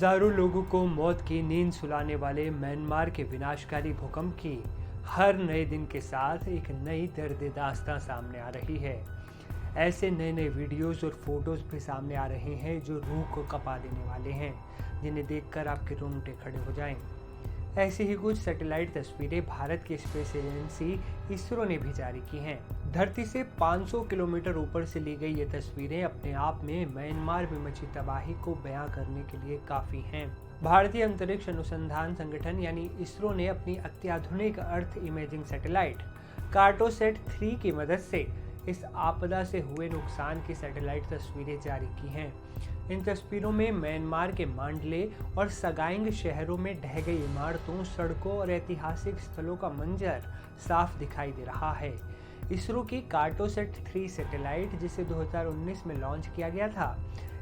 हजारों लोगों को मौत की नींद सुलाने वाले म्यांमार के विनाशकारी भूकंप की हर नए दिन के साथ एक नई दर्द दास्तां सामने आ रही है। ऐसे नए नए वीडियोस और फोटोज भी सामने आ रहे हैं जो रूह को कंपा देने वाले हैं, जिन्हें देखकर आपके रोंगटे खड़े हो जाएं। ऐसी ही कुछ सैटेलाइट तस्वीरें भारत की स्पेस एजेंसी इसरो ने भी जारी की हैं। धरती से 500 किलोमीटर ऊपर से ली गई ये तस्वीरें अपने आप में म्यांमार में मची तबाही को बयां करने के लिए काफी हैं। भारतीय अंतरिक्ष अनुसंधान संगठन यानी इसरो ने अपनी अत्याधुनिक अर्थ इमेजिंग सैटेलाइट कार्टोसैट 3 की मदद से इस आपदा से हुए नुकसान की सैटेलाइट तस्वीरें जारी की हैं। इन तस्वीरों में म्यांमार के मांडले और सगाइंग शहरों में ढह गई इमारतों, सड़कों और ऐतिहासिक स्थलों का मंजर साफ दिखाई दे रहा है। इसरो की कार्टोसैट 3 सैटेलाइट, जिसे 2019 में लॉन्च किया गया था,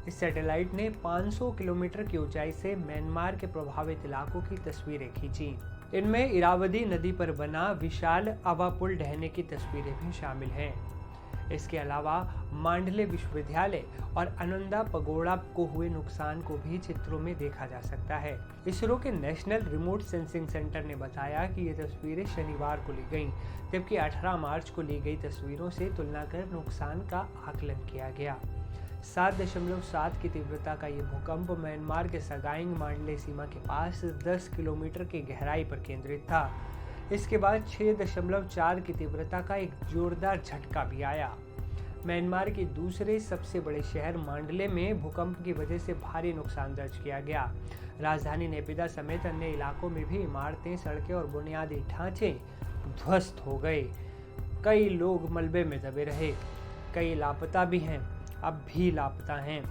इस सैटेलाइट ने 500 किलोमीटर की ऊंचाई से म्यांमार के प्रभावित इलाकों की तस्वीरें खींची। इनमें इरावदी नदी पर बना विशाल अवा पुल ढहने की तस्वीरें भी शामिल हैं। इसके अलावा मांडले विश्वविद्यालय और अनंदा पगोड़ा को हुए नुकसान को भी चित्रों में देखा जा सकता है। इसरो के नेशनल रिमोट सेंसिंग सेंटर ने बताया कि ये तस्वीरें शनिवार को ली गईं, जबकि 18 मार्च को ली गई तस्वीरों से तुलना कर नुकसान का आकलन किया गया। 7.7 की तीव्रता का ये भूकंप म्यांमार के सगाइंग मांडले सीमा के पास 10 किलोमीटर की गहराई पर केंद्रित था। इसके बाद 6.4 की तीव्रता का एक जोरदार झटका भी आया। म्यांमार के दूसरे सबसे बड़े शहर मांडले में भूकंप की वजह से भारी नुकसान दर्ज किया गया। राजधानी नेपिदा समेत अन्य इलाकों में भी इमारतें, सड़कें और बुनियादी ढांचे ध्वस्त हो गए। कई लोग मलबे में दबे रहे, कई लापता भी हैं, अब भी लापता हैं,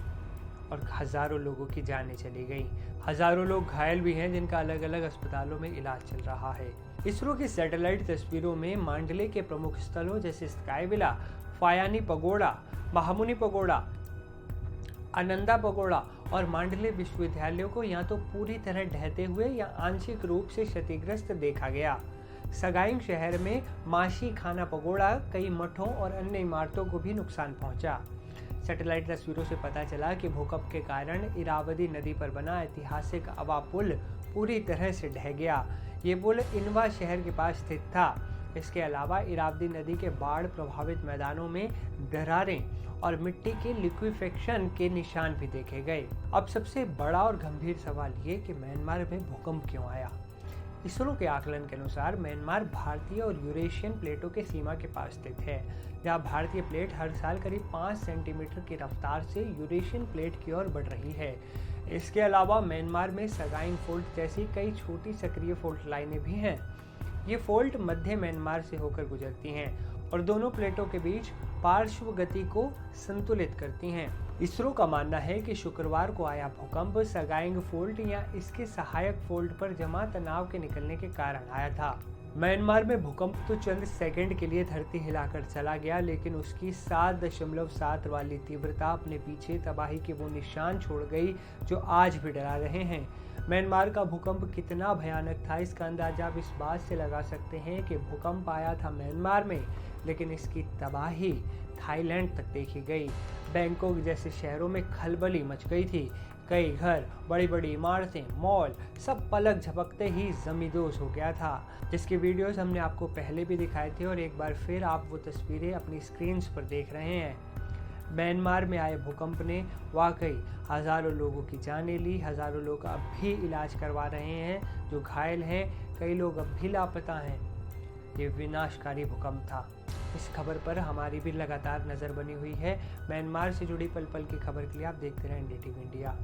और हजारों लोगों की जानें चली गई। हजारों लोग घायल भी हैं, जिनका अलग अलग अस्पतालों में इलाज चल रहा है। इसरो की सैटेलाइट तस्वीरों में मांडले के प्रमुख स्थलों जैसे स्काईविला, फायानी पगोड़ा, महामुनि पगोड़ा, अनंदा पगोड़ा और मांडले विश्वविद्यालयों को या तो पूरी तरह ढहते हुए या आंशिक रूप से क्षतिग्रस्त देखा गया। सगाइंग शहर में माशी खाना पगोड़ा, कई मठों और अन्य इमारतों को भी नुकसान पहुंचा। सैटेलाइट तस्वीरों से पता चला कि भूकंप के कारण इरावदी नदी पर बना ऐतिहासिक अवा पुल पूरी तरह से ढह गया। ये पुल इनवा शहर के पास स्थित था। इसके अलावा इरावदी नदी के बाढ़ प्रभावित मैदानों में दरारें और मिट्टी के लिक्विफेक्शन के निशान भी देखे गए। अब सबसे बड़ा और गंभीर सवाल ये कि म्यांमार में भूकंप क्यों आया। इसरो के आकलन के अनुसार म्यांमार भारतीय और यूरेशियन प्लेटों के सीमा के पास स्थित है, जहां भारतीय प्लेट हर साल करीब 5 सेंटीमीटर की रफ्तार से यूरेशियन प्लेट की ओर बढ़ रही है। इसके अलावा म्यांमार में सगाइंग फोल्ट जैसी कई छोटी सक्रिय फोल्ट लाइनें भी हैं। ये फोल्ट मध्य म्यांमार से होकर गुजरती हैं और दोनों प्लेटों के बीच पार्श्व गति को संतुलित करती हैं। इसरो का मानना है कि शुक्रवार को आया भूकंप सगाइंग फोल्ट या इसके सहायक फोल्ट पर जमा तनाव के निकलने के कारण आया था। म्यांमार में भूकंप तो चंद सेकंड के लिए धरती हिलाकर चला गया, लेकिन उसकी 7.7 वाली तीव्रता अपने पीछे तबाही के वो निशान छोड़ गई जो आज भी डरा रहे हैं। म्यांमार का भूकंप कितना भयानक था, इसका अंदाजा आप इस बात से लगा सकते हैं कि भूकंप आया था म्यांमार में, लेकिन इसकी तबाही थाईलैंड तक देखी गई। बैंकॉक जैसे शहरों में खलबली मच गई थी। कई घर, बड़ी बड़ी इमारतें, मॉल, सब पलक झपकते ही जमींदोज हो गया था, जिसकी वीडियोस हमने आपको पहले भी दिखाए थे और एक बार फिर आप वो तस्वीरें अपनी स्क्रीन्स पर देख रहे हैं। म्यांमार में आए भूकंप ने वाकई हजारों लोगों की जानें ली। हजारों लोग अब भी इलाज करवा रहे हैं जो घायल हैं, कई लोग अब भी लापता हैं। ये विनाशकारी भूकंप था। इस खबर पर हमारी भी लगातार नज़र बनी हुई है। म्यांमार से जुड़ी पल पल की खबर के लिए आप देखते रहें NDTV इंडिया।